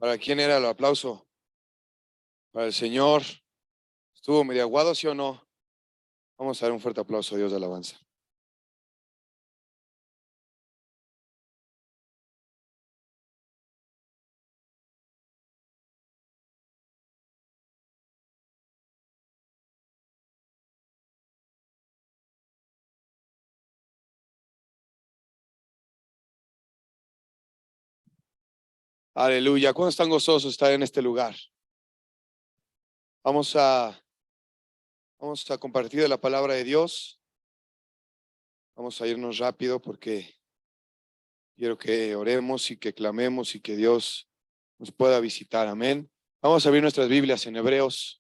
¿Para quién era el aplauso? Para el Señor. ¿Estuvo medio aguado, sí o no? Vamos a dar un fuerte aplauso a Dios de alabanza. Aleluya. ¿Cuántos están gozosos de estar en este lugar? Vamos a compartir de la palabra de Dios. Vamos a irnos rápido porque quiero que oremos y que clamemos y que Dios nos pueda visitar. Amén. Vamos a abrir nuestras Biblias en Hebreos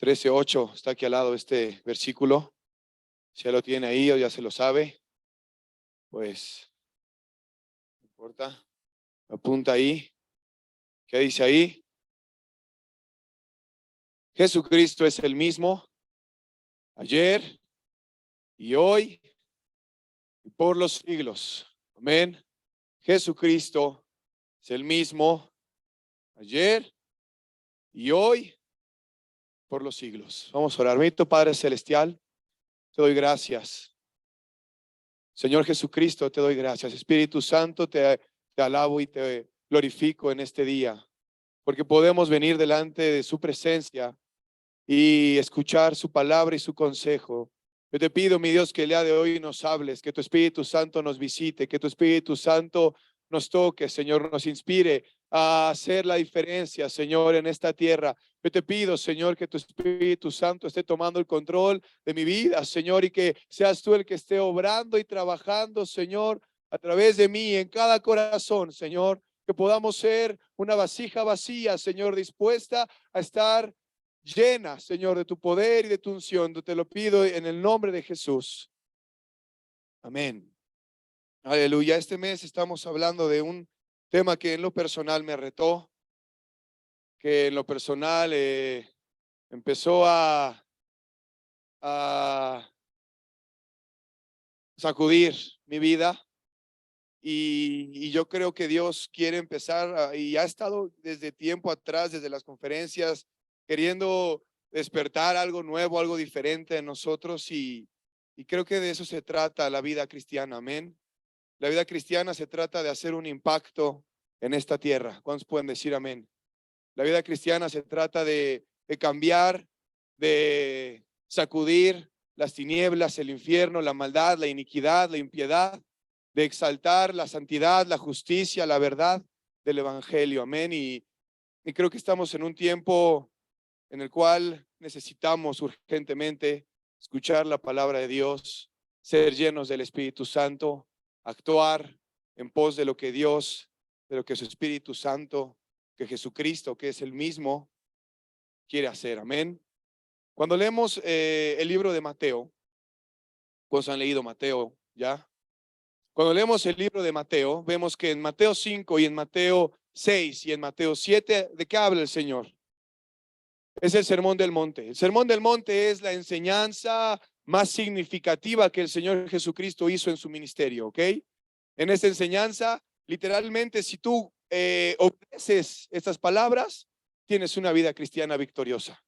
13:8. Está aquí al lado este versículo. Si ya lo tiene ahí o ya se lo sabe, pues no importa. Apunta ahí. ¿Qué dice ahí? Jesucristo es el mismo ayer y hoy y por los siglos. Amén. Jesucristo es el mismo ayer y hoy por los siglos. Vamos a orar. Bendito Padre Celestial, te doy gracias. Señor Jesucristo, te doy gracias. Espíritu Santo, te alabo y te glorifico en este día, porque podemos venir delante de su presencia y escuchar su palabra y su consejo. Yo te pido, mi Dios, que el día de hoy nos hables, que tu Espíritu Santo nos visite, que tu Espíritu Santo nos toque, Señor, nos inspire a hacer la diferencia, Señor, en esta tierra. Yo te pido, Señor, que tu Espíritu Santo esté tomando el control de mi vida, Señor, y que seas tú el que esté obrando y trabajando, Señor, a través de mí, en cada corazón, Señor, que podamos ser una vasija vacía, Señor, dispuesta a estar llena, Señor, de tu poder y de tu unción. Te lo pido en el nombre de Jesús. Amén. Aleluya. Este mes estamos hablando de un tema que en lo personal me retó, que en lo personal empezó a sacudir mi vida. Y yo creo que Dios quiere empezar y ha estado desde tiempo atrás, desde las conferencias, queriendo despertar algo nuevo, algo diferente en nosotros y creo que de eso se trata la vida cristiana, amén. La vida cristiana se trata de hacer un impacto en esta tierra. ¿Cuántos pueden decir amén? La vida cristiana se trata de cambiar, de sacudir las tinieblas, el infierno, la maldad, la iniquidad, la impiedad, de exaltar la santidad, la justicia, la verdad del evangelio. Amén. Y creo que estamos en un tiempo en el cual necesitamos urgentemente escuchar la palabra de Dios, ser llenos del Espíritu Santo, actuar en pos de lo que Dios, de lo que su Espíritu Santo, que Jesucristo, que es el mismo, quiere hacer. Amén. Cuando leemos el libro de Mateo, ¿cuántos han leído Mateo ya? Cuando leemos el libro de Mateo, vemos que en Mateo 5 y en Mateo 6 y en Mateo 7, ¿de qué habla el Señor? Es el Sermón del Monte. El Sermón del Monte es la enseñanza más significativa que el Señor Jesucristo hizo en su ministerio, ¿ok? En esta enseñanza, literalmente, si tú obedeces estas palabras, tienes una vida cristiana victoriosa.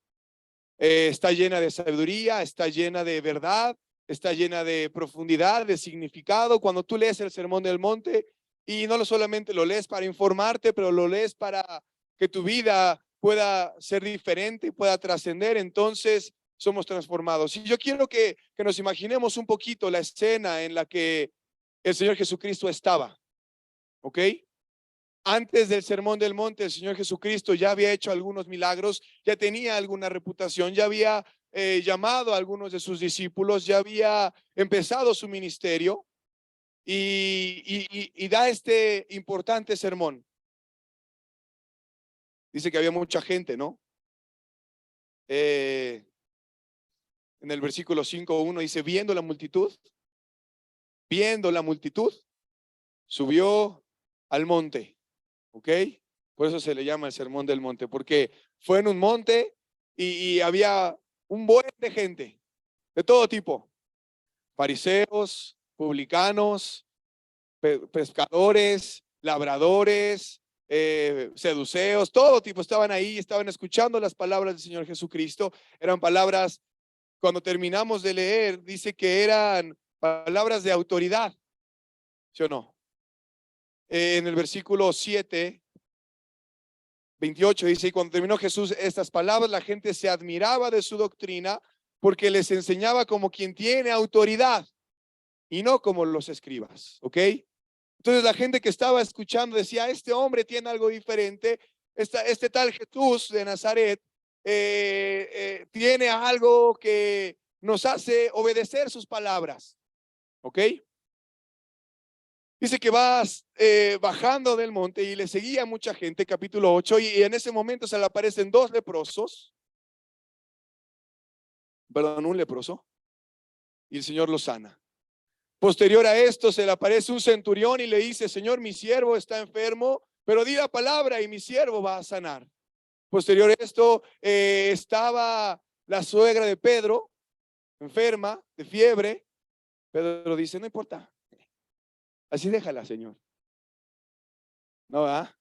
Está llena de sabiduría, está llena de verdad, está llena de profundidad, de significado. Cuando tú lees el Sermón del Monte, y no solamente lo lees para informarte, pero lo lees para que tu vida pueda ser diferente y pueda trascender, entonces somos transformados. Y yo quiero que nos imaginemos un poquito la escena en la que el Señor Jesucristo estaba, ¿ok? Antes del Sermón del Monte, el Señor Jesucristo ya había hecho algunos milagros, ya tenía alguna reputación, ya había llamado a algunos de sus discípulos, ya había empezado su ministerio y da este importante sermón. Dice que había mucha gente, ¿no? En el versículo 5:1 dice, viendo la multitud, subió al monte. ¿Ok? Por eso se le llama el Sermón del Monte, porque fue en un monte y había un buen de gente, de todo tipo, fariseos, publicanos, pescadores, labradores, seduceos, todo tipo estaban ahí, estaban escuchando las palabras del Señor Jesucristo. Eran palabras, cuando terminamos de leer, dice que eran palabras de autoridad, ¿sí o no? En el versículo 7, 28 dice, y cuando terminó Jesús estas palabras, la gente se admiraba de su doctrina porque les enseñaba como quien tiene autoridad y no como los escribas, ¿ok? Entonces la gente que estaba escuchando decía, este hombre tiene algo diferente, este tal Jesús de Nazaret tiene algo que nos hace obedecer sus palabras, ¿ok? Dice que vas bajando del monte y le seguía mucha gente, capítulo 8, y en ese momento se le aparecen dos leprosos, perdón, un leproso, y el Señor lo sana. Posterior a esto se le aparece un centurión y le dice, Señor, mi siervo está enfermo, pero di la palabra y mi siervo va a sanar. Posterior a esto estaba la suegra de Pedro, enferma, de fiebre. Pedro dice, no importa, así déjala, Señor. No va.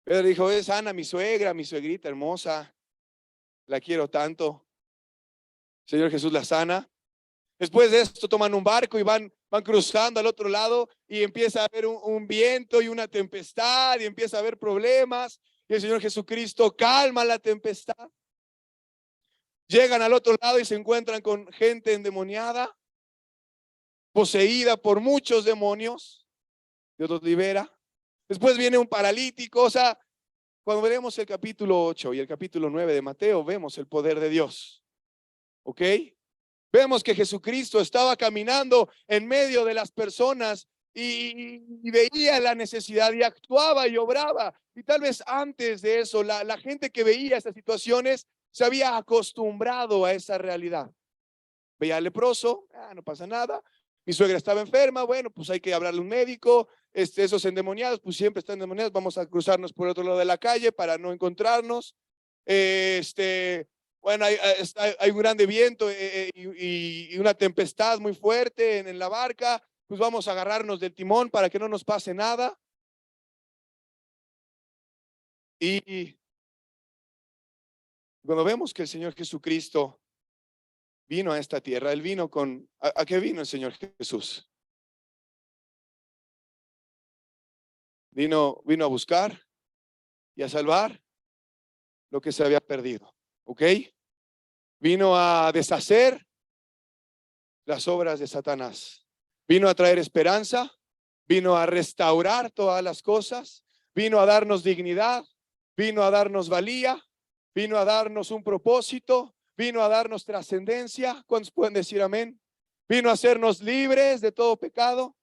Pedro dijo, es sana mi suegra, mi suegrita hermosa, la quiero tanto. Señor Jesús la sana. Después de esto toman un barco y van cruzando al otro lado y empieza a haber un viento y una tempestad y empieza a haber problemas y el Señor Jesucristo calma la tempestad. Llegan al otro lado y se encuentran con gente endemoniada, poseída por muchos demonios. Dios los libera. Después viene un paralítico. O sea, cuando veremos el capítulo 8 y el capítulo 9 de Mateo, vemos el poder de Dios. ¿Ok? Vemos que Jesucristo estaba caminando en medio de las personas y veía la necesidad y actuaba y obraba. Y tal vez antes de eso, la gente que veía esas situaciones se había acostumbrado a esa realidad. Veía al leproso, no pasa nada. Mi suegra estaba enferma, bueno, pues hay que hablarle a un médico. Esos endemoniados, pues siempre están endemoniados. Vamos a cruzarnos por otro lado de la calle para no encontrarnos. Bueno, hay un grande viento y una tempestad muy fuerte en la barca, pues vamos a agarrarnos del timón para que no nos pase nada. Y cuando vemos que el Señor Jesucristo vino a esta tierra, Él vino con, ¿a qué vino el Señor Jesús? Vino a buscar y a salvar lo que se había perdido, ¿ok? Vino a deshacer las obras de Satanás. Vino a traer esperanza, vino a restaurar todas las cosas, vino a darnos dignidad, vino a darnos valía, vino a darnos un propósito, vino a darnos trascendencia. ¿Cuántos pueden decir amén? Vino a hacernos libres de todo pecado,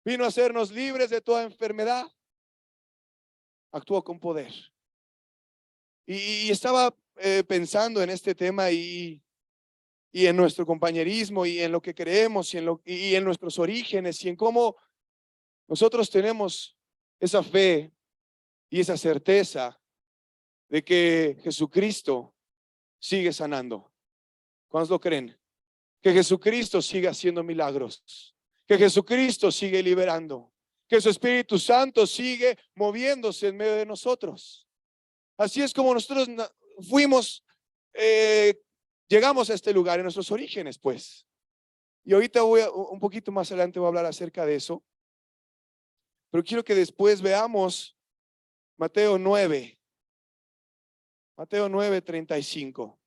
vino a hacernos libres de toda enfermedad. Actuó con poder. Y estaba pensando en este tema y en nuestro compañerismo y en lo que creemos y en nuestros orígenes y en cómo nosotros tenemos esa fe y esa certeza de que Jesucristo sigue sanando. ¿Cuántos lo creen? Que Jesucristo sigue haciendo milagros, que Jesucristo sigue liberando, que su Espíritu Santo sigue moviéndose en medio de nosotros. Así es como nosotros fuimos, llegamos a este lugar en nuestros orígenes, pues. Y ahorita un poquito más adelante voy a hablar acerca de eso. Pero quiero que después veamos Mateo 9. Mateo 9:35.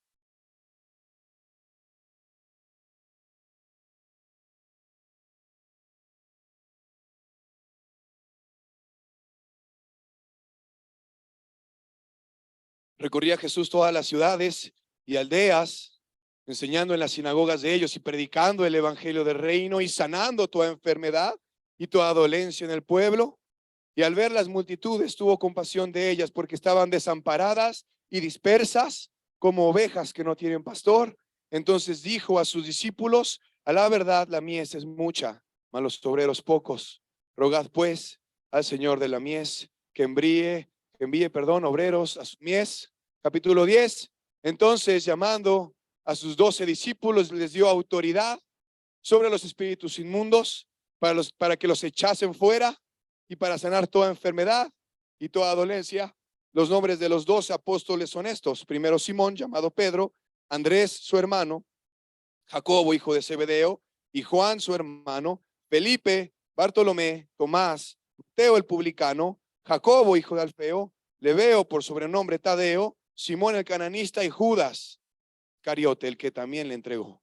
Recorría Jesús todas las ciudades y aldeas, enseñando en las sinagogas de ellos y predicando el evangelio del reino y sanando toda enfermedad y toda dolencia en el pueblo. Y al ver las multitudes tuvo compasión de ellas porque estaban desamparadas y dispersas como ovejas que no tienen pastor. Entonces dijo a sus discípulos: a la verdad la mies es mucha, mas los obreros pocos. Rogad pues al Señor de la mies que envíe obreros a su mies. Capítulo 10. Entonces, llamando a sus 12 discípulos, les dio autoridad sobre los espíritus inmundos para que los echasen fuera y para sanar toda enfermedad y toda dolencia. Los nombres de los 12 apóstoles son estos: primero Simón, llamado Pedro; Andrés, su hermano; Jacobo, hijo de Zebedeo, y Juan, su hermano; Felipe, Bartolomé, Tomás, Mateo el publicano, Jacobo, hijo de Alfeo, Lebeo, por sobrenombre Tadeo, Simón el cananista, y Judas Cariote, el que también le entregó.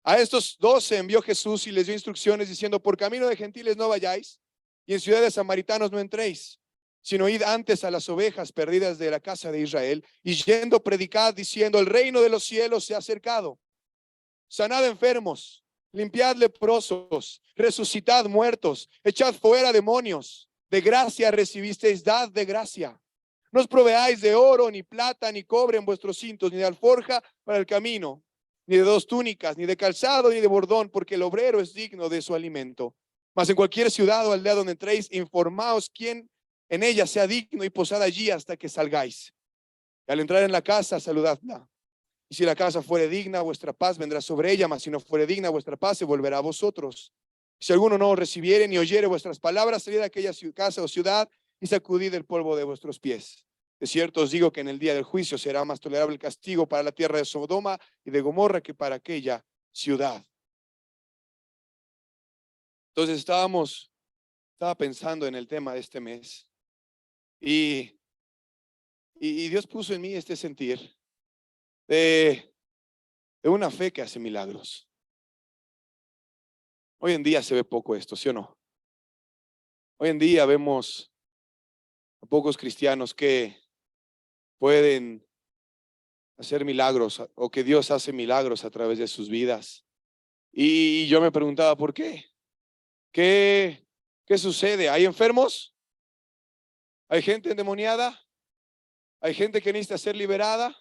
A estos 12 envió Jesús y les dio instrucciones diciendo: por camino de gentiles no vayáis, y en ciudades samaritanos no entréis, sino id antes a las ovejas perdidas de la casa de Israel, y yendo predicad diciendo: el reino de los cielos se ha acercado. Sanad enfermos, limpiad leprosos, resucitad muertos, echad fuera demonios. De gracia recibisteis, dad de gracia. No os proveáis de oro, ni plata, ni cobre en vuestros cintos, ni de alforja para el camino, ni de 2 túnicas, ni de calzado, ni de bordón, porque el obrero es digno de su alimento. Mas en cualquier ciudad o aldea donde entréis, informaos quién en ella sea digno, y posad allí hasta que salgáis. Y al entrar en la casa, saludadla. Y si la casa fuere digna, vuestra paz vendrá sobre ella; mas si no fuere digna, vuestra paz se volverá a vosotros. Si alguno no os recibiere ni oyere vuestras palabras, salid a aquella casa o ciudad y sacudid el polvo de vuestros pies. De cierto os digo que en el día del juicio será más tolerable el castigo para la tierra de Sodoma y de Gomorra que para aquella ciudad. Entonces estaba pensando en el tema de este mes, y Dios puso en mí este sentir de una fe que hace milagros. Hoy en día se ve poco esto, ¿sí o no? Hoy en día vemos a pocos cristianos que pueden hacer milagros, o que Dios hace milagros a través de sus vidas. Y yo me preguntaba, ¿por qué? ¿Qué sucede? ¿Hay enfermos? ¿Hay gente endemoniada? ¿Hay gente que necesita ser liberada?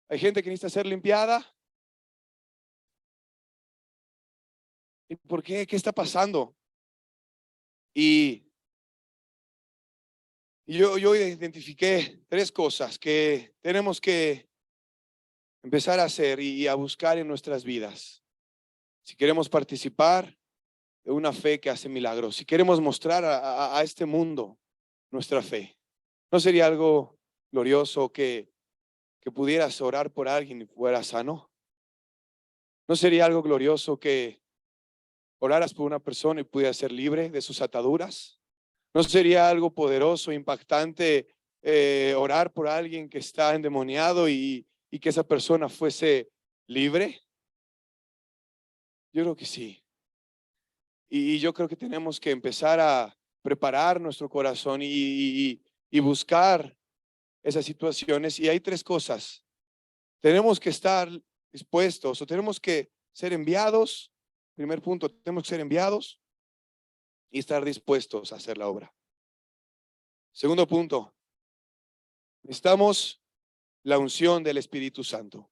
¿Hay gente que necesita ser limpiada? ¿Y por qué? ¿Qué está pasando? Y yo identifiqué 3 cosas que tenemos que empezar a hacer y a buscar en nuestras vidas. Si queremos participar de una fe que hace milagros, si queremos mostrar a este mundo nuestra fe, ¿no sería algo glorioso que pudieras orar por alguien y fuera sano? ¿No sería algo glorioso que oraras por una persona y pudiera ser libre de sus ataduras? ¿No sería algo poderoso, impactante, orar por alguien que está endemoniado y que esa persona fuese libre? Yo creo que sí. Y yo creo que tenemos que empezar a preparar nuestro corazón y buscar esas situaciones. Y hay 3 cosas. Tenemos que estar dispuestos, o tenemos que ser enviados. Primer punto, tenemos que ser enviados y estar dispuestos a hacer la obra. Segundo punto, necesitamos la unción del Espíritu Santo.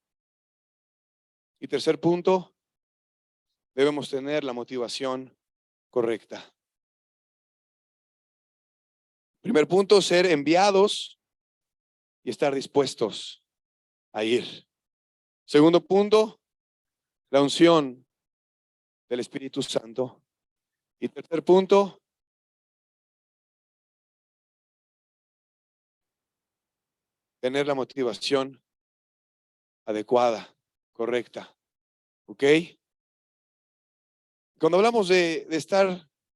Y tercer punto, debemos tener la motivación correcta. Primer punto, ser enviados y estar dispuestos a ir. Segundo punto, la unción del Espíritu Santo. Y tercer punto, tener la motivación adecuada, correcta. ¿Ok? Cuando hablamos de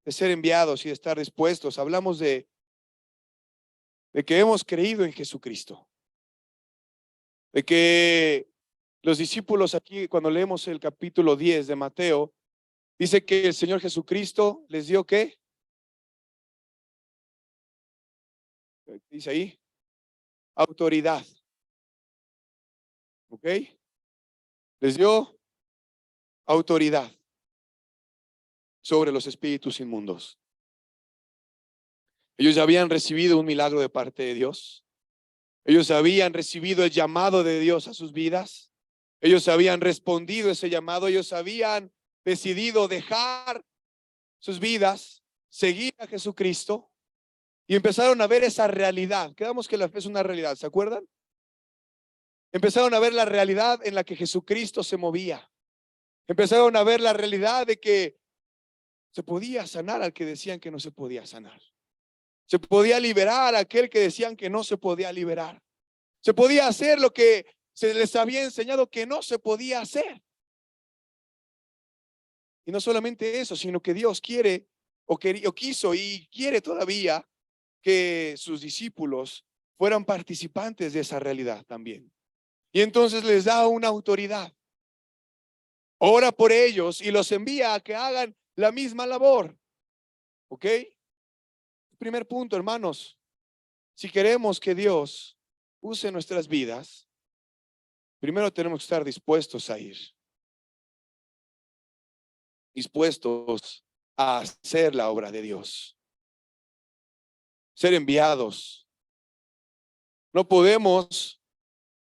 ser enviados y de estar dispuestos, hablamos de que hemos creído en Jesucristo. De que los discípulos aquí, cuando leemos el capítulo 10 de Mateo, dice que el Señor Jesucristo les dio ¿qué? Dice ahí, autoridad. ¿Ok? Les dio autoridad sobre los espíritus inmundos. Ellos ya habían recibido un milagro de parte de Dios. Ellos habían recibido el llamado de Dios a sus vidas. Ellos habían respondido ese llamado. Ellos habían decidido dejar sus vidas, seguir a Jesucristo, y empezaron a ver esa realidad. Quedamos que la fe es una realidad, ¿se acuerdan? Empezaron a ver la realidad en la que Jesucristo se movía. Empezaron a ver la realidad de que se podía sanar al que decían que no se podía sanar. Se podía liberar a aquel que decían que no se podía liberar. Se podía hacer lo que se les había enseñado que no se podía hacer. Y no solamente eso, sino que Dios quiere o quiso y quiere todavía que sus discípulos fueran participantes de esa realidad también. Y entonces les da una autoridad. Ora por ellos y los envía a que hagan la misma labor. ¿Ok? Primer punto, hermanos. Si queremos que Dios use nuestras vidas, primero tenemos que estar dispuestos a ir. Dispuestos a hacer la obra de Dios. Ser enviados. No podemos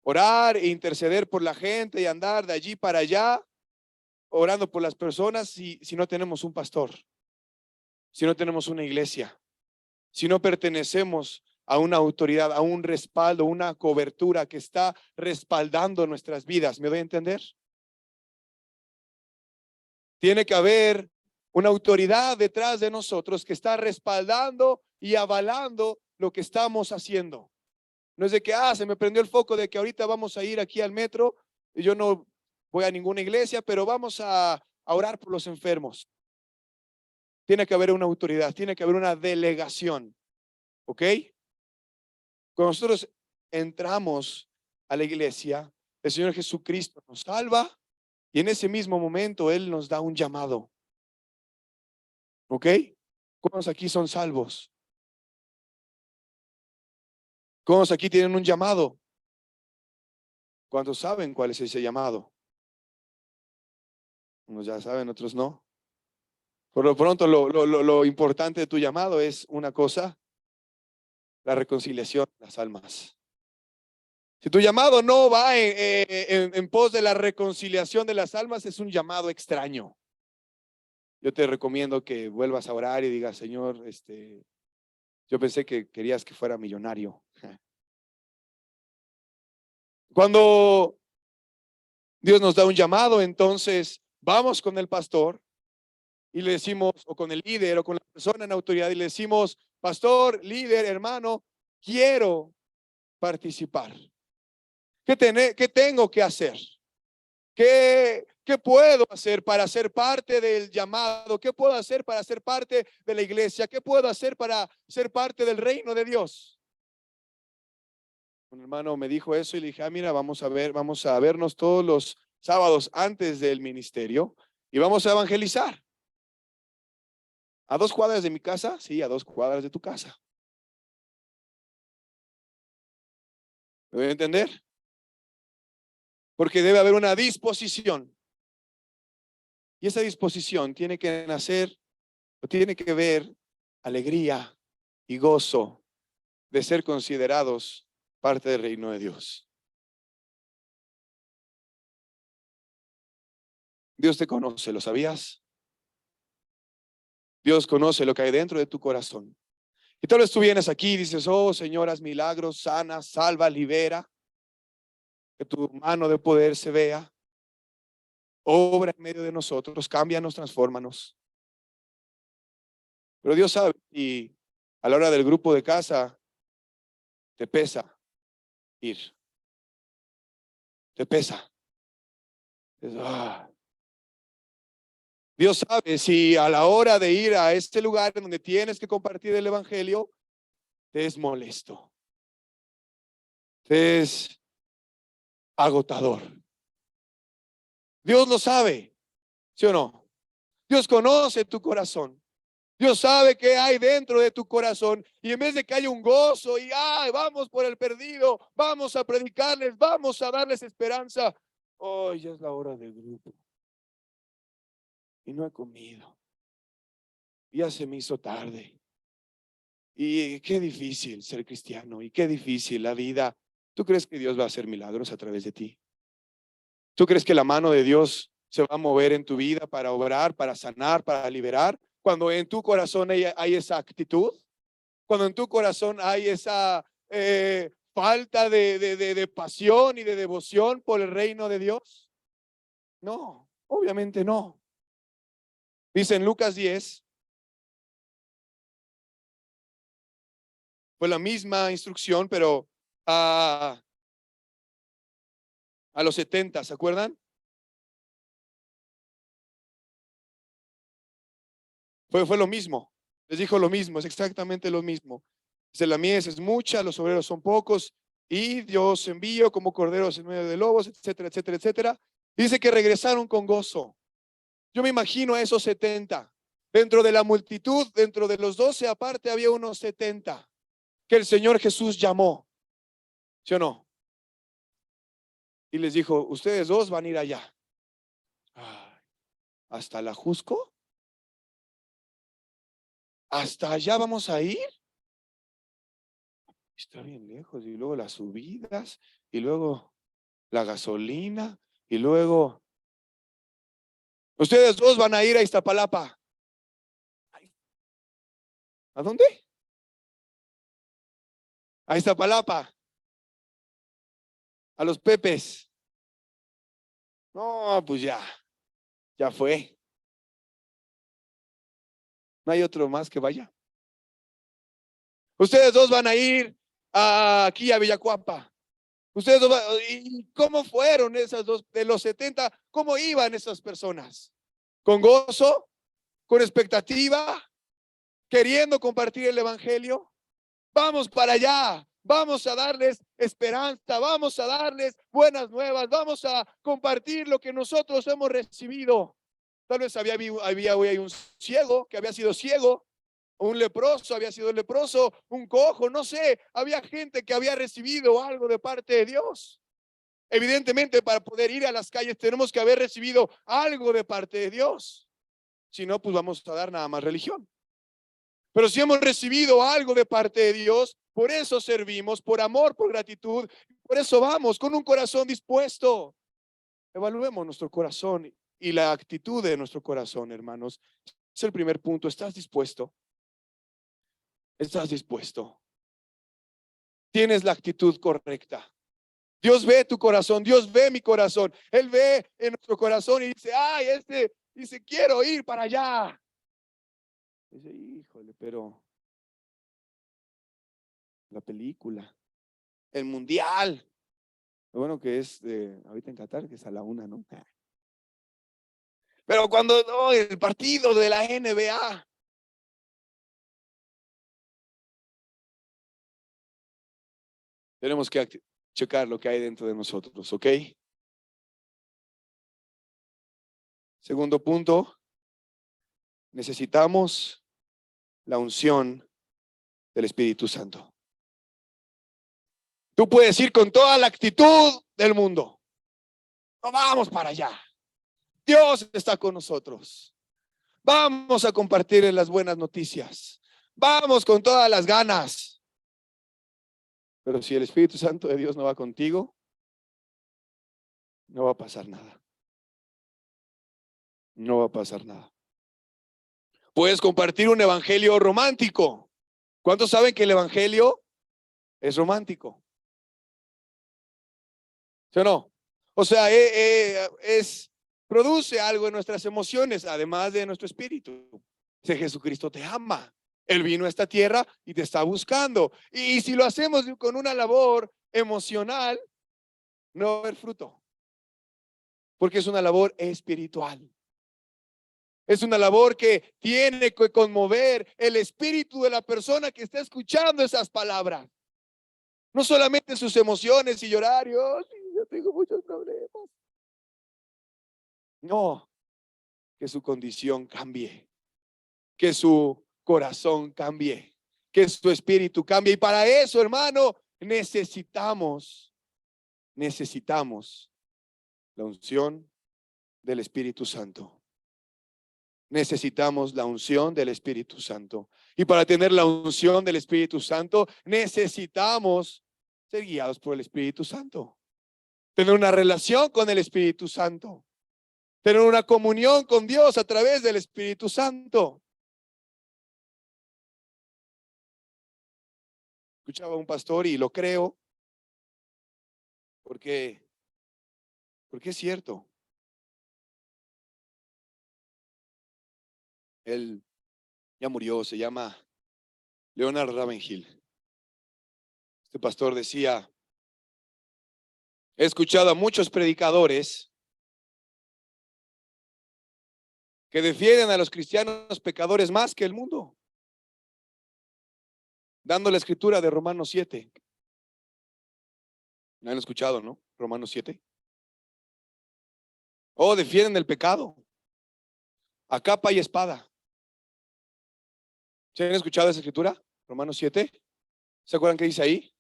orar e interceder por la gente y andar de allí para allá orando por las personas si no tenemos un pastor, si no tenemos una iglesia, si no pertenecemos a una autoridad, a un respaldo, una cobertura que está respaldando nuestras vidas. ¿Me doy a entender? Tiene que haber una autoridad detrás de nosotros que está respaldando y avalando lo que estamos haciendo. No es de que, se me prendió el foco de que ahorita vamos a ir aquí al metro y yo no voy a ninguna iglesia, pero vamos a orar por los enfermos. Tiene que haber una autoridad, tiene que haber una delegación. ¿Ok? Cuando nosotros entramos a la iglesia, el Señor Jesucristo nos salva y en ese mismo momento Él nos da un llamado. ¿Ok? ¿Cuántos aquí son salvos? ¿Cuántos aquí tienen un llamado? ¿Cuántos saben cuál es ese llamado? Unos ya saben, otros no. Por lo pronto, lo importante de tu llamado es una cosa, la reconciliación de las almas. Si tu llamado no va en pos de la reconciliación de las almas, es un llamado extraño. Yo te recomiendo que vuelvas a orar y digas, Señor, yo pensé que querías que fuera millonario. Cuando Dios nos da un llamado, entonces vamos con el pastor y le decimos, o con el líder, o con la persona en autoridad, y le decimos, pastor, líder, hermano, quiero participar. ¿Qué tengo que hacer? ¿Qué puedo hacer para ser parte del llamado? ¿Qué puedo hacer para ser parte de la iglesia? ¿Qué puedo hacer para ser parte del reino de Dios? Un hermano me dijo eso y le dije, mira, vamos a vernos todos los sábados antes del ministerio y vamos a evangelizar. ¿A 2 cuadras de mi casa? Sí, a 2 cuadras de tu casa. ¿Me voy a entender? Porque debe haber una disposición. Y esa disposición tiene que nacer, o tiene que ver alegría y gozo de ser considerados parte del reino de Dios. Dios te conoce, ¿lo sabías? Dios conoce lo que hay dentro de tu corazón. Y tal vez tú vienes aquí y dices, oh Señor, haz milagros, sana, salva, libera, que tu mano de poder se vea, obra en medio de nosotros, cámbianos, transfórmanos. Pero Dios sabe, y a la hora del grupo de casa, te pesa ir, te pesa. Ah. Dios sabe si a la hora de ir a este lugar en donde tienes que compartir el evangelio, te es molesto, te es agotador. Dios lo sabe, ¿sí o no? Dios conoce tu corazón. Dios sabe qué hay dentro de tu corazón y en vez de que haya un gozo y vamos por el perdido, vamos a predicarles, vamos a darles esperanza. Hoy ya es la hora del grupo y no he comido. Ya se me hizo tarde. Y qué difícil ser cristiano y qué difícil la vida. ¿Tú crees que Dios va a hacer milagros a través de ti? ¿Tú crees que la mano de Dios se va a mover en tu vida para obrar, para sanar, para liberar? Cuando en tu corazón hay esa actitud, cuando en tu corazón hay esa falta de pasión y de devoción por el reino de Dios. No, obviamente no. Dice en Lucas 10, Fue la misma instrucción, pero a, a los 70, ¿se acuerdan? Fue lo mismo. Les dijo lo mismo, es exactamente lo mismo. Dice, la mies es mucha, los obreros son pocos, y Dios envío como corderos en medio de lobos, etcétera, etcétera, etcétera. Dice que regresaron con gozo. Yo me imagino a esos 70. Dentro de la multitud, dentro de los 12 aparte, había unos 70 que el Señor Jesús llamó, ¿sí o no? Y les dijo, ustedes dos van a ir allá. Ay, ¿hasta la Jusco? ¿Hasta allá vamos a ir? Está bien lejos. Y luego las subidas, y luego la gasolina, y luego ustedes dos van a ir a Iztapalapa. ¿A dónde? A Iztapalapa, a los Pepes. No, pues ya fue. No hay otro más que vaya. Ustedes dos van a ir aquí a Villacuapa. Ustedes dos ¿y cómo fueron esas dos de los 70? ¿Cómo iban esas personas? ¿Con gozo? ¿Con expectativa? ¿Queriendo compartir el evangelio? Vamos para allá. Vamos a darles esperanza, vamos a darles buenas nuevas, vamos a compartir lo que nosotros hemos recibido. Tal vez había hoy un ciego que había sido ciego, un leproso había sido leproso, un cojo, no sé, había gente que había recibido algo de parte de Dios. Evidentemente, para poder ir a las calles tenemos que haber recibido algo de parte de Dios. Si no, pues vamos a dar nada más religión. Pero si hemos recibido algo de parte de Dios, por eso servimos, por amor, por gratitud, por eso vamos con un corazón dispuesto. Evaluemos nuestro corazón y la actitud de nuestro corazón, hermanos. Es el primer punto. ¿Estás dispuesto? ¿Estás dispuesto? Tienes la actitud correcta. Dios ve tu corazón, Dios ve mi corazón. Él ve en nuestro corazón y dice, ay, dice, quiero ir para allá. Dice, híjole, pero la película, el mundial. Lo bueno que es ahorita en Qatar, que es a la 1, ¿no? Pero cuando no, el partido de la NBA. Tenemos que checar lo que hay dentro de nosotros, ¿ok? Segundo punto, necesitamos la unción del Espíritu Santo. Tú puedes ir con toda la actitud del mundo. No, vamos para allá. Dios está con nosotros. Vamos a compartir las buenas noticias. Vamos con todas las ganas. Pero si el Espíritu Santo de Dios no va contigo, no va a pasar nada. No va a pasar nada. Puedes compartir un evangelio romántico. ¿Cuántos saben que el evangelio es romántico? ¿Sí o no? O sea, produce algo en nuestras emociones, además de nuestro espíritu. Si Jesucristo te ama, Él vino a esta tierra y te está buscando. Y si lo hacemos con una labor emocional, no va a haber fruto, porque es una labor espiritual. Es una labor que tiene que conmover el espíritu de la persona que está escuchando esas palabras. No solamente sus emociones y llorar, y, oh, sí, yo tengo muchos problemas. No, que su condición cambie, que su corazón cambie, que su espíritu cambie. Y para eso, hermano, necesitamos la unción del Espíritu Santo. Necesitamos la unción del Espíritu Santo. Y para tener la unción del Espíritu Santo, necesitamos ser guiados por el Espíritu Santo. Tener una relación con el Espíritu Santo. Tener una comunión con Dios a través del Espíritu Santo. Escuchaba a un pastor y lo creo porque es cierto. Él ya murió, se llama Leonard Ravenhill. Este pastor decía, he escuchado a muchos predicadores que defienden a los cristianos pecadores más que el mundo, dando la escritura de Romanos 7. ¿No han escuchado, no? Romanos 7. Oh, defienden el pecado a capa y espada. ¿Se han escuchado esa escritura? Romanos 7. ¿Se acuerdan qué dice ahí?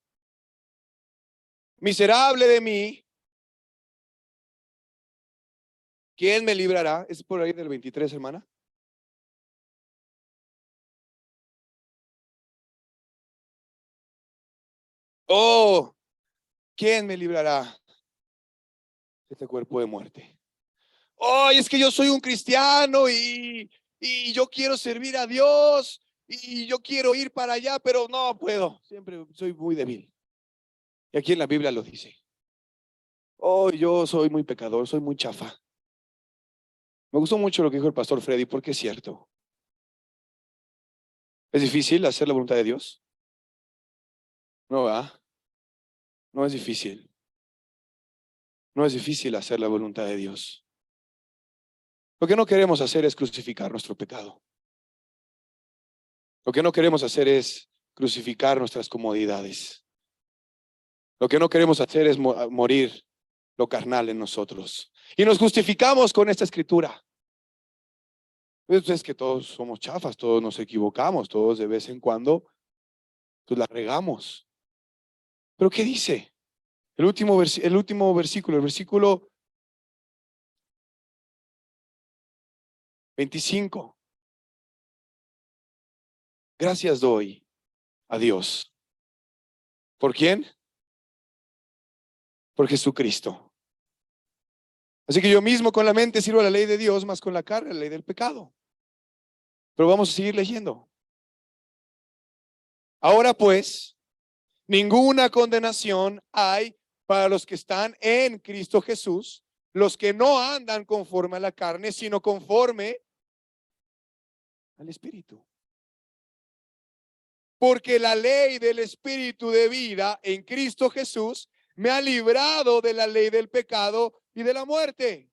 Miserable de mí, ¿quién me librará? Es por ahí del 23, hermana. Oh, ¿quién me librará de este cuerpo de muerte? Oh, es que yo soy un cristiano y yo quiero servir a Dios y yo quiero ir para allá, pero no puedo. Siempre soy muy débil. Y aquí en la Biblia lo dice. Oh, yo soy muy pecador, soy muy chafa. Me gustó mucho lo que dijo el pastor Freddy porque es cierto. ¿Es difícil hacer la voluntad de Dios? No, va. No es difícil. No es difícil hacer la voluntad de Dios. Lo que no queremos hacer es crucificar nuestro pecado. Lo que no queremos hacer es crucificar nuestras comodidades. Lo que no queremos hacer es morir lo carnal en nosotros. Y nos justificamos con esta escritura. Pues es que todos somos chafas, todos nos equivocamos, todos de vez en cuando pues la regamos. ¿Pero qué dice? El último versículo, el versículo 25. Gracias doy a Dios. ¿Por quién? Por Jesucristo. Así que yo mismo con la mente sirvo a la ley de Dios, más con la carne, la ley del pecado. Pero vamos a seguir leyendo. Ahora pues, ninguna condenación hay para los que están en Cristo Jesús, los que no andan conforme a la carne, sino conforme al Espíritu. Porque la ley del Espíritu de vida en Cristo Jesús me ha librado de la ley del pecado y de la muerte.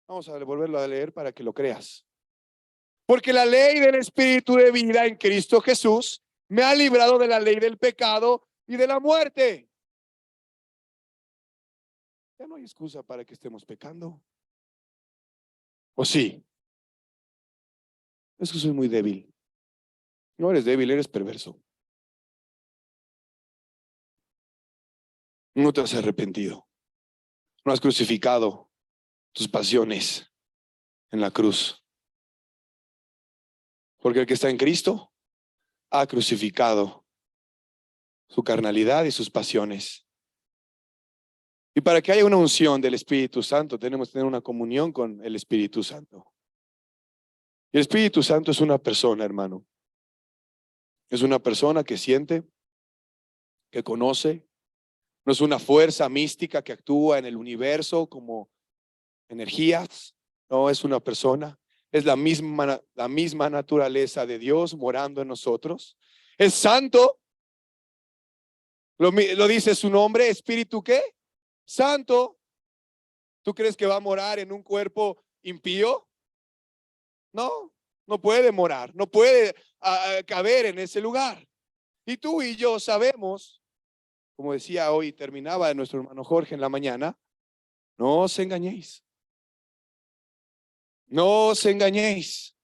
Vamos a volverlo a leer para que lo creas. Porque la ley del Espíritu de vida en Cristo Jesús me ha librado de la ley del pecado y de la muerte. Ya no hay excusa para que estemos pecando. ¿O sí? Es que soy muy débil. No eres débil, eres perverso. No te has arrepentido. No has crucificado tus pasiones en la cruz. Porque el que está en Cristo ha crucificado su carnalidad y sus pasiones. Y para que haya una unción del Espíritu Santo, tenemos que tener una comunión con el Espíritu Santo. Y el Espíritu Santo es una persona, hermano. Es una persona que siente, que conoce. No es una fuerza mística que actúa en el universo como energías. No, es una persona. Es la misma naturaleza de Dios morando en nosotros. Es santo. Lo dice su nombre, Espíritu ¿qué? Santo. ¿Tú crees que va a morar en un cuerpo impío? No, no puede morar, no puede caber en ese lugar. Y tú y yo sabemos, como decía hoy, terminaba nuestro hermano Jorge en la mañana, no os engañéis. No os engañéis.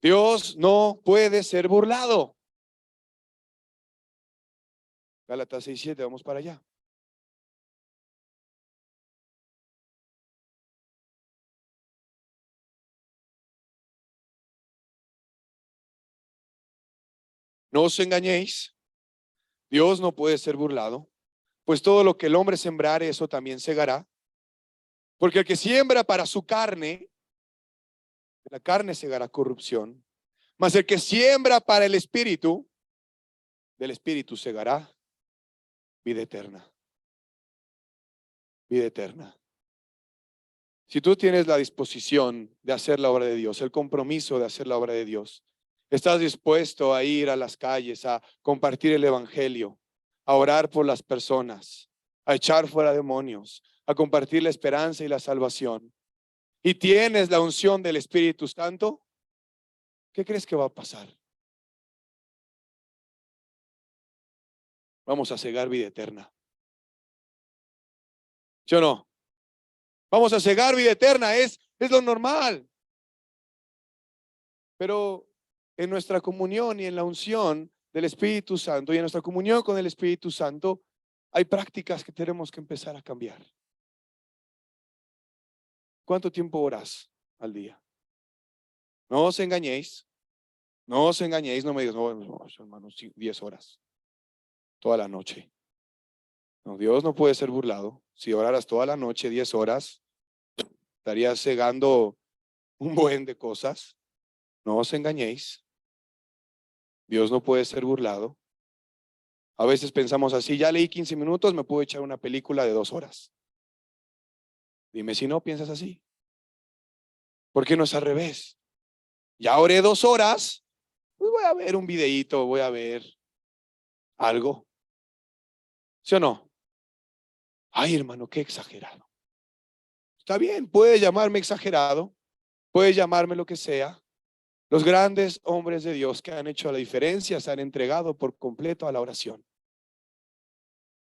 Dios no puede ser burlado. Gálatas 6:7, vamos para allá. No os engañéis. Dios no puede ser burlado, pues todo lo que el hombre sembrare, eso también segará. Porque el que siembra para su carne, de la carne segará corrupción. Mas el que siembra para el Espíritu, del Espíritu segará vida eterna. Vida eterna. Si tú tienes la disposición de hacer la obra de Dios, el compromiso de hacer la obra de Dios, ¿Estás dispuesto a ir a las calles, a compartir el evangelio, a orar por las personas, a echar fuera demonios, a compartir la esperanza y la salvación? ¿Y tienes la unción del Espíritu Santo? ¿Qué crees que va a pasar? Vamos a cegar vida eterna. ¿Sí o no? Vamos a cegar vida eterna, es lo normal. Pero en nuestra comunión y en la unción del Espíritu Santo y en nuestra comunión con el Espíritu Santo, hay prácticas que tenemos que empezar a cambiar. ¿Cuánto tiempo oras al día? No os engañéis, no os engañéis, no me digas, no, hermanos, 10 horas, toda la noche. No, Dios no puede ser burlado. Si oraras toda la noche, 10 horas, estarías cegando un buen de cosas. No os engañéis. Dios no puede ser burlado. A veces pensamos así, ya leí 15 minutos, me puedo echar una película de 2 horas. Dime si no piensas así. ¿Por qué no es al revés? Ya oré 2 horas, pues voy a ver un videíto, voy a ver algo. ¿Sí o no? Ay, hermano, qué exagerado. Está bien, puede llamarme exagerado, puede llamarme lo que sea. Los grandes hombres de Dios que han hecho la diferencia se han entregado por completo a la oración.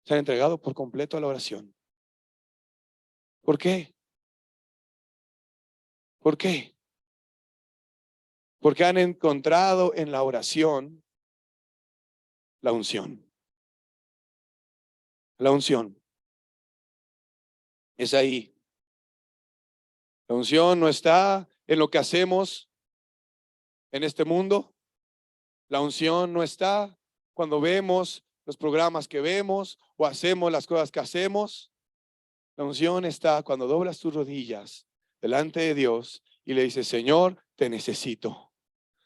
Se han entregado por completo a la oración. ¿Por qué? ¿Por qué? Porque han encontrado en la oración la unción. La unción es ahí. La unción no está en lo que hacemos en este mundo. La unción no está cuando vemos los programas que vemos o hacemos las cosas que hacemos. La unción está cuando doblas tus rodillas delante de Dios y le dices, Señor, te necesito.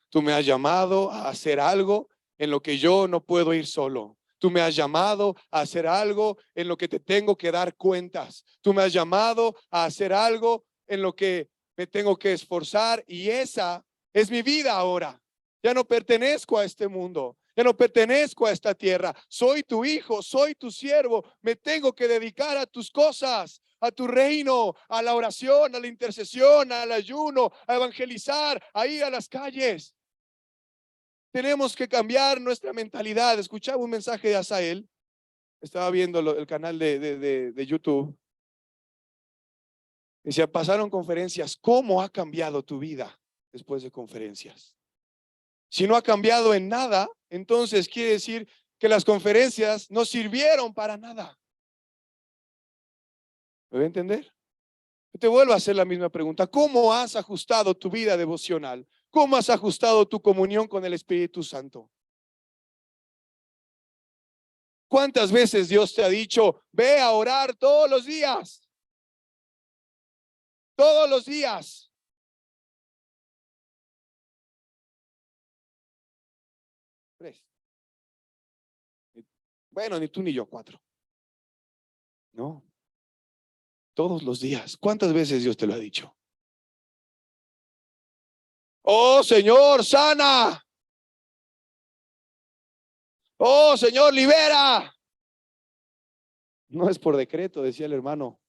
Tú me has llamado a hacer algo en lo que yo no puedo ir solo. Tú me has llamado a hacer algo en lo que te tengo que dar cuentas. Tú me has llamado a hacer algo en lo que me tengo que esforzar y esa es mi vida ahora. Ya no pertenezco a este mundo. Ya no pertenezco a esta tierra. Soy tu hijo, soy tu siervo. Me tengo que dedicar a tus cosas, a tu reino, a la oración, a la intercesión, al ayuno, a evangelizar, a ir a las calles. Tenemos que cambiar nuestra mentalidad. Escuchaba un mensaje de Asael. Estaba viendo el canal de YouTube. Decía, pasaron conferencias. ¿Cómo ha cambiado tu vida después de conferencias? Si no ha cambiado en nada, entonces quiere decir que las conferencias no sirvieron para nada. ¿Me voy a entender? Te vuelvo a hacer la misma pregunta. ¿Cómo has ajustado tu vida devocional? ¿Cómo has ajustado tu comunión con el Espíritu Santo? ¿Cuántas veces Dios te ha dicho, ve a orar todos los días? Todos los días. Tres. Bueno, ni tú ni yo, 4. No, todos los días. ¿Cuántas veces Dios te lo ha dicho? Oh, Señor, sana. Oh, Señor, libera. No es por decreto, decía el hermano.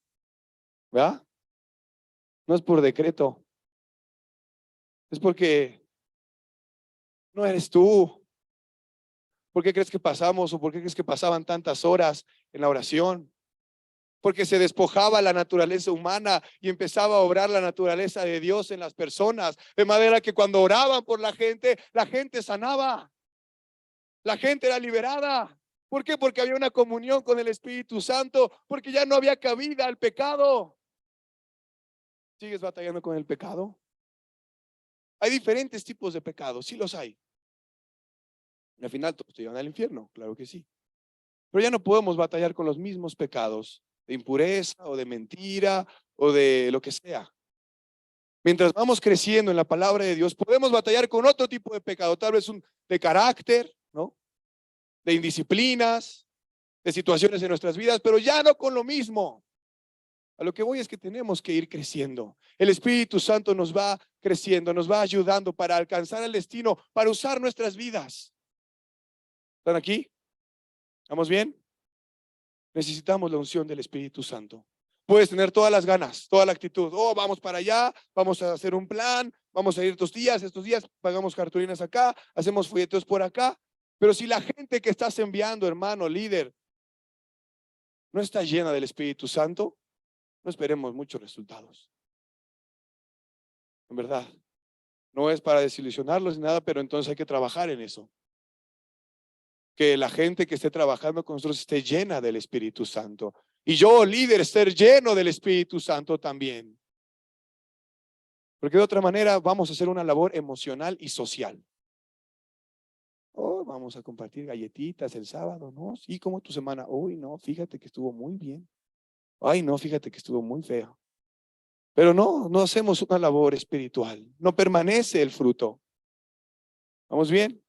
¿Verdad? No es por decreto. Es porque no eres tú. ¿Por qué crees que pasamos o por qué crees que pasaban tantas horas en la oración? Porque se despojaba la naturaleza humana y empezaba a obrar la naturaleza de Dios en las personas. De manera que cuando oraban por la gente sanaba. La gente era liberada. ¿Por qué? Porque había una comunión con el Espíritu Santo, porque ya no había cabida al pecado. ¿Sigues batallando con el pecado? Hay diferentes tipos de pecados, sí los hay. Y al final todos te llevan al infierno, claro que sí. Pero ya no podemos batallar con los mismos pecados de impureza o de mentira o de lo que sea. Mientras vamos creciendo en la palabra de Dios, podemos batallar con otro tipo de pecado, tal vez un de carácter, ¿no? De indisciplinas, de situaciones en nuestras vidas, pero ya no con lo mismo. A lo que voy es que tenemos que ir creciendo. El Espíritu Santo nos va creciendo, nos va ayudando para alcanzar el destino, para usar nuestras vidas. ¿Están aquí? ¿Estamos bien? Necesitamos la unción del Espíritu Santo. Puedes tener todas las ganas, toda la actitud. Oh, vamos para allá, vamos a hacer un plan, vamos a ir estos días, pagamos cartulinas acá, hacemos folletos por acá. Pero si la gente que estás enviando, hermano, líder, no está llena del Espíritu Santo, no esperemos muchos resultados. En verdad, no es para desilusionarlos ni nada, pero entonces hay que trabajar en eso. Que la gente que esté trabajando con nosotros esté llena del Espíritu Santo. Y yo, líder, ser lleno del Espíritu Santo también. Porque de otra manera vamos a hacer una labor emocional y social. Oh, vamos a compartir galletitas el sábado, ¿no? Sí, ¿cómo tu semana? Uy, no, fíjate que estuvo muy bien. Ay, no, fíjate que estuvo muy feo. Pero no hacemos una labor espiritual. No permanece el fruto. ¿Vamos bien?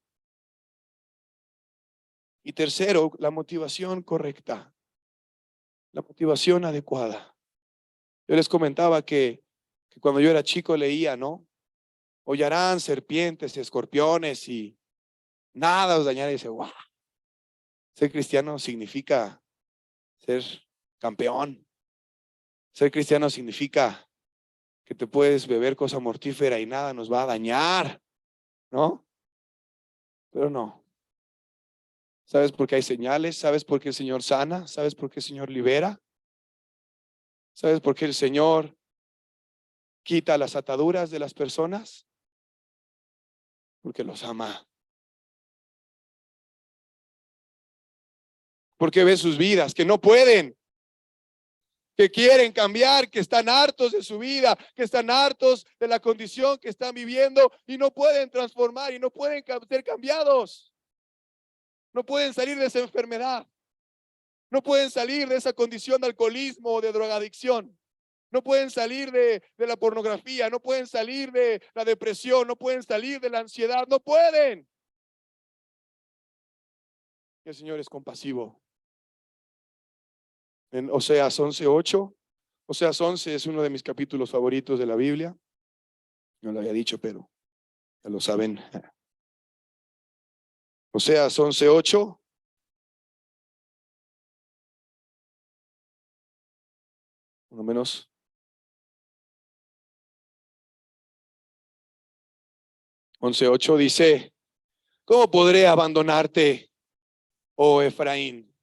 Y tercero, la motivación correcta. La motivación adecuada. Yo les comentaba que cuando yo era chico leía, ¿no? Hollarán serpientes, escorpiones y nada os dañará. Y dice, wow, ser cristiano significa ser campeón. Ser cristiano significa que te puedes beber cosa mortífera y nada nos va a dañar, ¿no? Pero no. ¿Sabes por qué hay señales? ¿Sabes por qué el Señor sana? ¿Sabes por qué el Señor libera? ¿Sabes por qué el Señor quita las ataduras de las personas? Porque los ama. Porque ve sus vidas que no pueden, que quieren cambiar, que están hartos de su vida, que están hartos de la condición que están viviendo y no pueden transformar y no pueden ser cambiados. No pueden salir de esa enfermedad. No pueden salir de esa condición de alcoholismo o de drogadicción. No pueden salir de la pornografía. No pueden salir de la depresión. No pueden salir de la ansiedad. No pueden. El Señor es compasivo. En Oseas 11:8. Oseas 11 es uno de mis capítulos favoritos de la Biblia. No lo había dicho, pero ya lo saben. Oseas 11:8. Por lo menos. 11:8 dice, ¿cómo podré abandonarte, oh Efraín?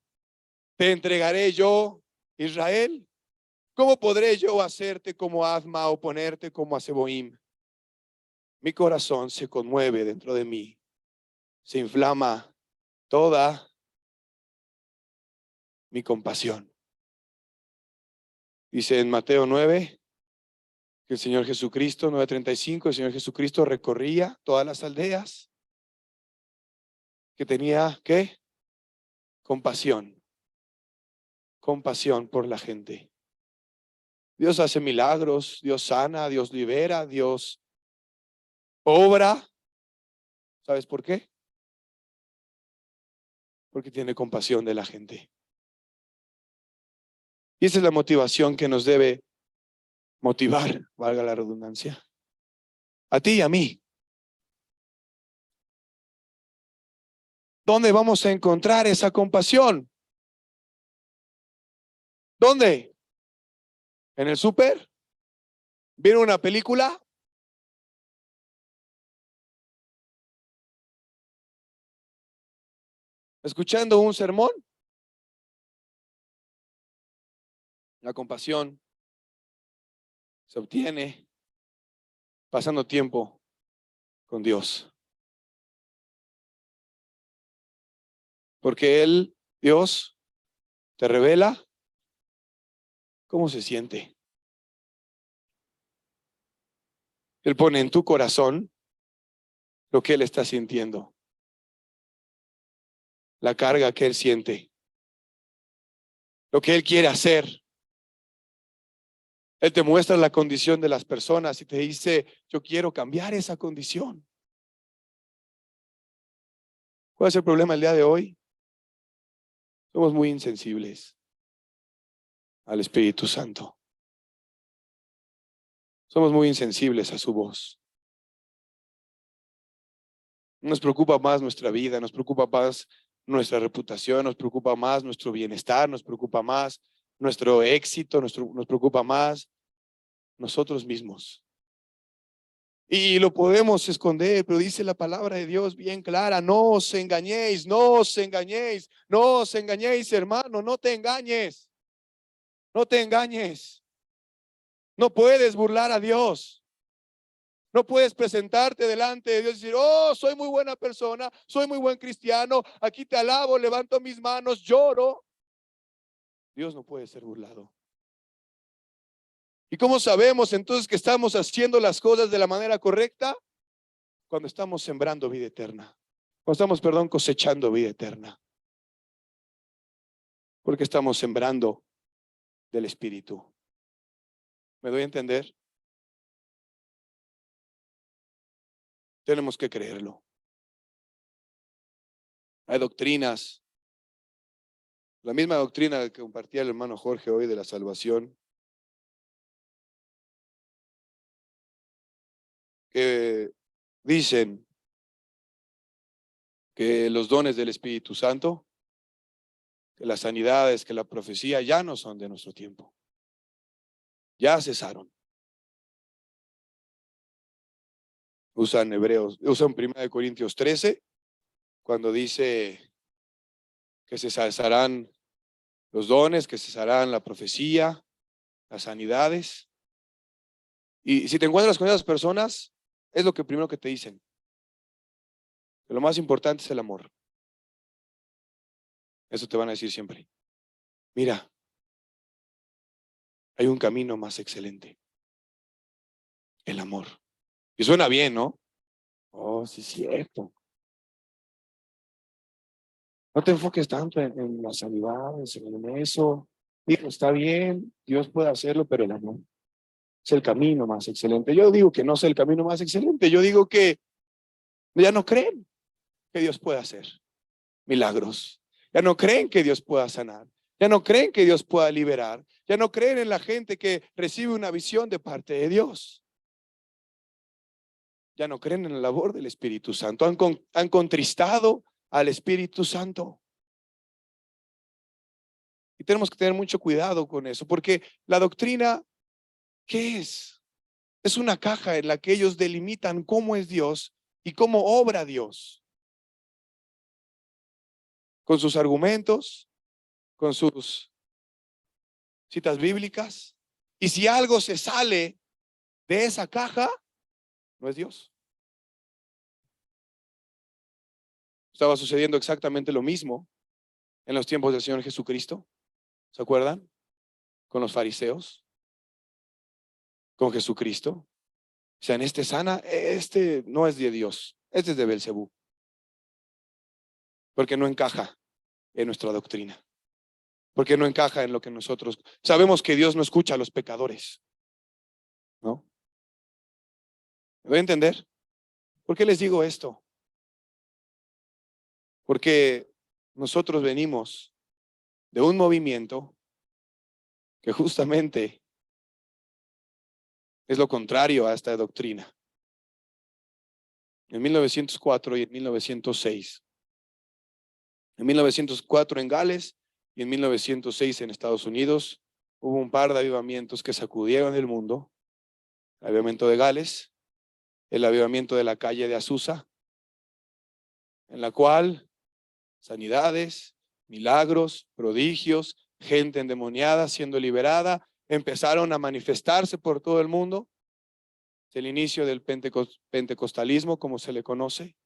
¿Te entregaré yo, Israel? ¿Cómo podré yo hacerte como Adma o ponerte como a Seboim? Mi corazón se conmueve dentro de mí, se inflama toda mi compasión. Dice en Mateo 9 que el Señor Jesucristo, 9:35, el Señor Jesucristo recorría todas las aldeas, que tenía, ¿qué? Compasión por la gente. Dios hace milagros, Dios sana, Dios libera, Dios obra. ¿Sabes por qué? Porque tiene compasión de la gente. Y esa es la motivación que nos debe motivar, valga la redundancia, a ti y a mí. ¿Dónde vamos a encontrar esa compasión? ¿Dónde? ¿En el súper? ¿Vieron una película? ¿Escuchando un sermón? La compasión se obtiene pasando tiempo con Dios. Porque Él, Dios, te revela cómo se siente. Él pone en tu corazón lo que Él está sintiendo, la carga que Él siente, lo que Él quiere hacer. Él te muestra la condición de las personas y te dice, yo quiero cambiar esa condición. ¿Cuál es el problema el día de hoy? Somos muy insensibles al Espíritu Santo. Somos muy insensibles a su voz. Nos preocupa más nuestra vida, nos preocupa más nuestra reputación, nos preocupa más nuestro bienestar, nos preocupa más nuestro éxito, nos preocupa más nosotros mismos. Y lo podemos esconder, pero dice la palabra de Dios bien clara: no os engañéis, no os engañéis, no os engañéis, hermano, no te engañes, no te engañes. No puedes burlar a Dios. No puedes presentarte delante de Dios y decir: oh, soy muy buena persona, soy muy buen cristiano, aquí te alabo, levanto mis manos, lloro. Dios no puede ser burlado. ¿Y cómo sabemos entonces que estamos haciendo las cosas de la manera correcta? Cuando estamos sembrando vida eterna. Cuando estamos, cosechando vida eterna. Porque estamos sembrando del Espíritu. ¿Me doy a entender? Tenemos que creerlo. Hay doctrinas, la misma doctrina que compartía el hermano Jorge hoy de la salvación, que dicen que los dones del Espíritu Santo, que las sanidades, que la profecía ya no son de nuestro tiempo. Ya cesaron. Usan 1 Corintios 13, cuando dice que se cesarán los dones, que cesarán la profecía, las sanidades. Y si te encuentras con esas personas, es lo que primero que te dicen. Que lo más importante es el amor. Eso te van a decir siempre. Mira, hay un camino más excelente. El amor. Y suena bien, ¿no? Oh, sí es cierto. No te enfoques tanto en las sanidades, en eso. Digo, está bien, Dios puede hacerlo, pero el amor es el camino más excelente. Yo digo que no es el camino más excelente. Yo digo que ya no creen que Dios pueda hacer milagros. Ya no creen que Dios pueda sanar. Ya no creen que Dios pueda liberar. Ya no creen en la gente que recibe una visión de parte de Dios. Ya no creen en la labor del Espíritu Santo. Han contristado al Espíritu Santo. Y tenemos que tener mucho cuidado con eso, porque la doctrina, ¿qué es? Es una caja en la que ellos delimitan cómo es Dios y cómo obra Dios. Con sus argumentos, con sus citas bíblicas. Y si algo se sale de esa caja, no es Dios. Estaba sucediendo exactamente lo mismo en los tiempos del Señor Jesucristo. ¿Se acuerdan? Con los fariseos, con Jesucristo. O sea, en este sana, este no es de Dios, este es de Belcebú. Porque no encaja en nuestra doctrina. Porque no encaja en lo que nosotros sabemos. Que Dios no escucha a los pecadores, ¿no? ¿Me voy a entender? ¿Por qué les digo esto? Porque nosotros venimos de un movimiento que justamente es lo contrario a esta doctrina. En 1904 y en 1906. En 1904 en Gales y en 1906 en Estados Unidos hubo un par de avivamientos que sacudieron el mundo. El avivamiento de Gales, el avivamiento de la calle de Azusa, en la cual sanidades, milagros, prodigios, gente endemoniada siendo liberada, empezaron a manifestarse por todo el mundo. Es el inicio del pentecostalismo, como se le conoce.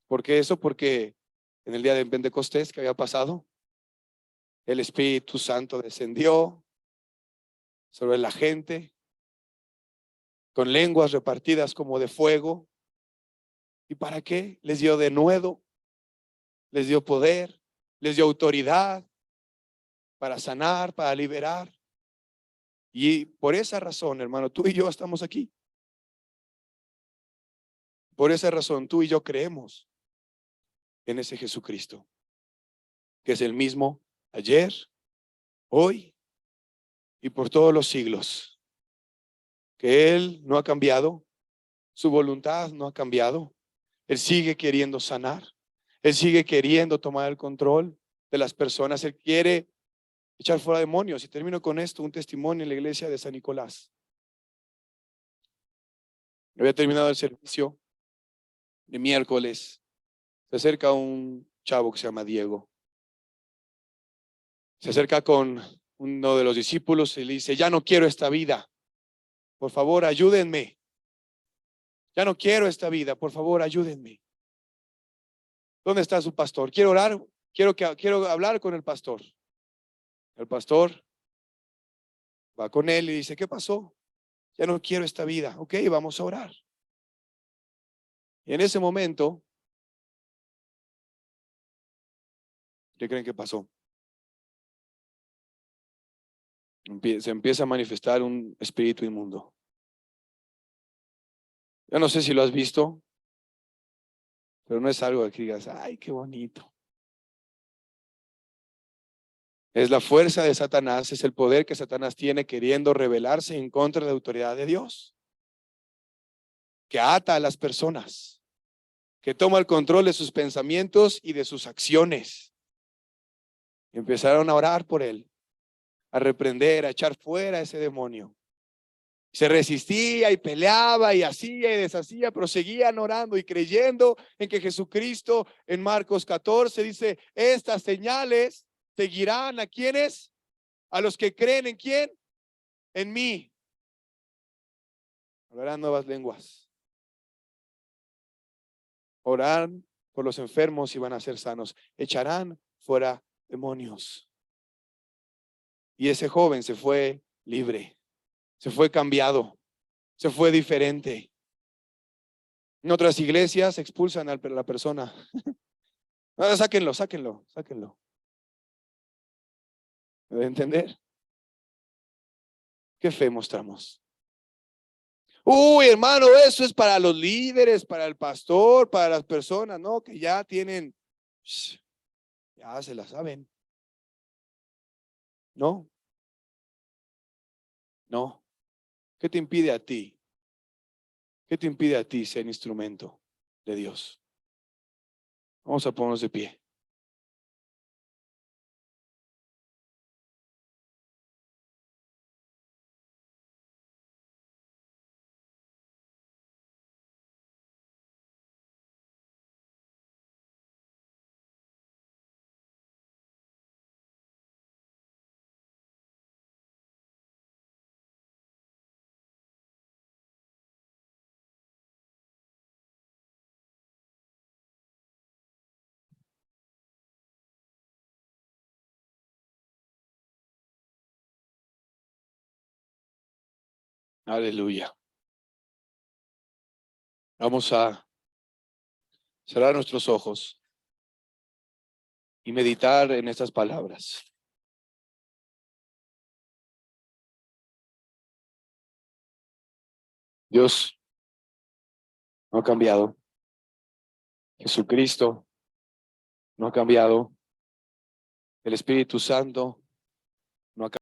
¿Por qué eso? Porque en el día de Pentecostés que había pasado, el Espíritu Santo descendió sobre la gente con lenguas repartidas como de fuego. ¿Y para qué? Les dio denuedo, les dio poder, les dio autoridad para sanar, para liberar. Y por esa razón, hermano, tú y yo estamos aquí. Por esa razón, tú y yo creemos en ese Jesucristo, que es el mismo ayer, hoy y por todos los siglos. que Él no ha cambiado, su voluntad no ha cambiado. Él sigue queriendo sanar, Él sigue queriendo tomar el control de las personas, Él quiere echar fuera demonios. Y termino con esto, un testimonio en la iglesia de San Nicolás. Había terminado el servicio de miércoles. Se acerca un chavo que se llama Diego. Se acerca con uno de los discípulos y le dice: ya no quiero esta vida, por favor ayúdenme. Ya no quiero esta vida, por favor ayúdenme. ¿Dónde está su pastor? Quiero orar, quiero hablar con el pastor. El pastor va con él y dice: ¿qué pasó? Ya no quiero esta vida. Ok, vamos a orar. Y en ese momento, ¿qué creen que pasó? Se empieza a manifestar un espíritu inmundo. Yo no sé si lo has visto, pero no es algo que digas: ay, qué bonito. Es la fuerza de Satanás, es el poder que Satanás tiene queriendo rebelarse en contra de la autoridad de Dios, que ata a las personas, que toma el control de sus pensamientos y de sus acciones. Empezaron a orar por él, a reprender, a echar fuera a ese demonio. Se resistía y peleaba y hacía y deshacía, pero seguían orando y creyendo en que Jesucristo, en Marcos 14 dice: estas señales seguirán a quienes, a los que creen en quién, en mí. Hablarán nuevas lenguas. Orarán por los enfermos y van a ser sanos. Echarán fuera demonios. Y ese joven se fue libre, se fue cambiado, se fue diferente. En otras iglesias expulsan a la persona. Sáquenlo, sáquenlo, sáquenlo. ¿Me debe entender? ¿Qué fe mostramos? Uy, hermano, eso es para los líderes, para el pastor, para las personas, ¿no? Que ya tienen, ya se la saben. No, no. ¿Qué te impide a ti? ¿Qué te impide a ti ser instrumento de Dios? Vamos a ponernos de pie. Aleluya. Vamos a cerrar nuestros ojos y meditar en estas palabras. Dios no ha cambiado. Jesucristo no ha cambiado. El Espíritu Santo